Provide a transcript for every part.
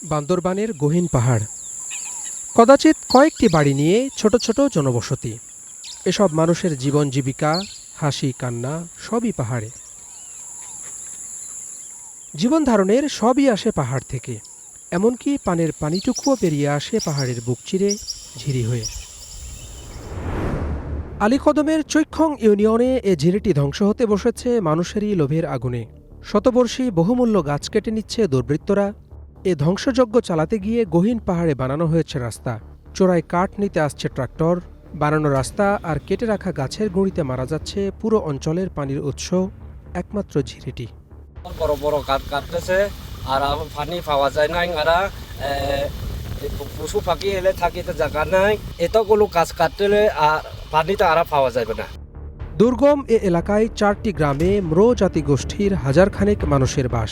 বান্দরবানের গহীন পাহাড়, কদাচিৎ কয়েকটি বাড়ি নিয়ে ছোট ছোট জনবসতি। এসব মানুষের জীবন জীবিকা, হাসি কান্না সবই পাহাড়ে। জীবন ধারণের সবই আসে পাহাড় থেকে, এমনকি পানের পানিটুকুও বেরিয়ে আসে পাহাড়ের বুক চিরে ঝিরি হয়ে। আলীকদমের চৈক্ষং ইউনিয়নে এ ঝিরিটি ধ্বংস হতে বসেছে মানুষেরই লোভের আগুনে। শতবর্ষী বহুমূল্য গাছ কেটে নিচ্ছে দুর্বৃত্তরা। এ ধ্বংসযজ্ঞ চালাতে গিয়ে গহীন পাহাড়ে বানানো হয়েছে রাস্তা। চোরাই কাঠ নিতে আসছে ট্রাক্টর। বানানো রাস্তা আর কেটে রাখা গাছের গুঁড়িতে মারা যাচ্ছে পুরো অঞ্চলের পানির উৎস, একমাত্র ঝিরিটি। বড় বড় গাছ কাটতেছে আর পানি পাওয়া যায় না, আর পশু পাখি এলে থাকিতে জায়গা নাই। এতগুলো গাছ কাটলে আর পানিটা আর পাওয়া যাবে না। দুর্গম এ এলাকায় 4টি গ্রামে ম্রো জাতিগোষ্ঠীর হাজারখানেক মানুষের বাস।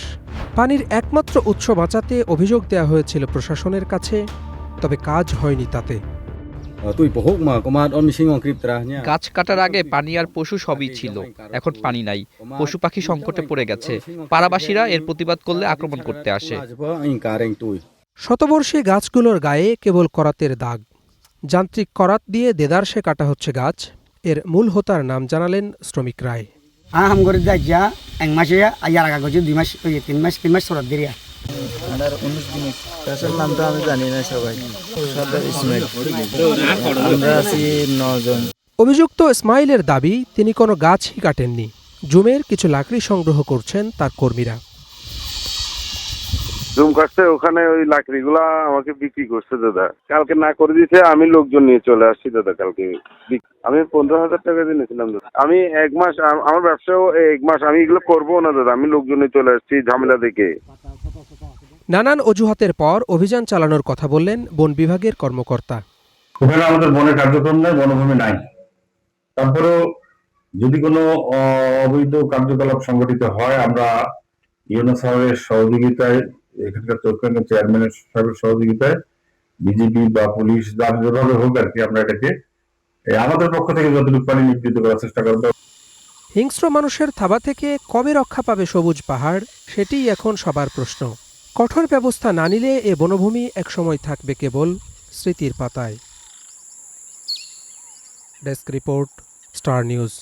পানির একমাত্র উৎস বাঁচাতে অভিযোগ দেওয়া হয়েছিল প্রশাসনের কাছে, তবে কাজ হয়নি তাতে। গাছ কাটার আগে পানি আর পশু সবই ছিল, এখন পানি নাই, পশু পাখি সংকটে পড়ে গেছে। পাড়াবাসীরা এর প্রতিবাদ করলে আক্রমণ করতে আসে। শতবর্ষী গাছগুলোর গায়ে কেবল করাতের দাগ। যান্ত্রিক করাত দিয়ে দেদারসে কাটা হচ্ছে গাছ। এর মূল হোতার নাম জানালেন শ্রমিক রায়। এক মাসে আয়ার আগা করছি 2 মাস, 3 মাস সরাত দেরিয়া। নাম তো আমি জানি না সবাই। আমরা আছি 9 জন। অভিযুক্ত ইসমাইলের দাবি, তিনি কোনো গাছই কাটেননি। জুমের কিছু লাকড়ি সংগ্রহ করছেন তার কর্মীরা। জুম কাটছে, ওখানে ওই লাকড়িগুলা আমাকে বিক্রি করছে দাদা। কালকে না করে দিয়েছে, আমি লোকজন নিয়ে চলে আসছি দাদা। কালকে আমি 15,000 টাকা দিয়েছিলাম দাদা। আমি 1 মাস, আমার ব্যবসাও 1 মাস, আমি এগুলো করবো না দাদা। আমি লোকজন নিয়ে চলে আসছি ঝামেলা দেখে। নানান অজুহাতের পর অভিযান চালানোর কথা বললেন বন বিভাগের কর্মকর্তা। ওখানে আমাদের বনের কার্যক্রম নাই, বনভূমি নাই। তারপরেও যদি কোনো অবৈধ কার্যকলাপ সংগঠিত হয়, আমরা ইউনো সাহেবের সহযোগিতায়, এখানকার তৎকালীন চেয়ারম্যানের সাহেবের সহযোগিতায়, বিজেপি বা পুলিশ যেভাবে হোক আর কি, আমরা এটাকে আমাদের পক্ষ থেকে যতটুকু পানি নিবৃত্ত করার চেষ্টা করবো। হিংস্র মানুষের থাবা থেকে কবে রক্ষা পাবে সবুজ পাহাড়, সেটিই এখন সবার প্রশ্ন। কঠোর ব্যবস্থা না নিলে এ বনভূমি একসময় থাকবে কেবল স্মৃতির পাতায়। Desk report, star news.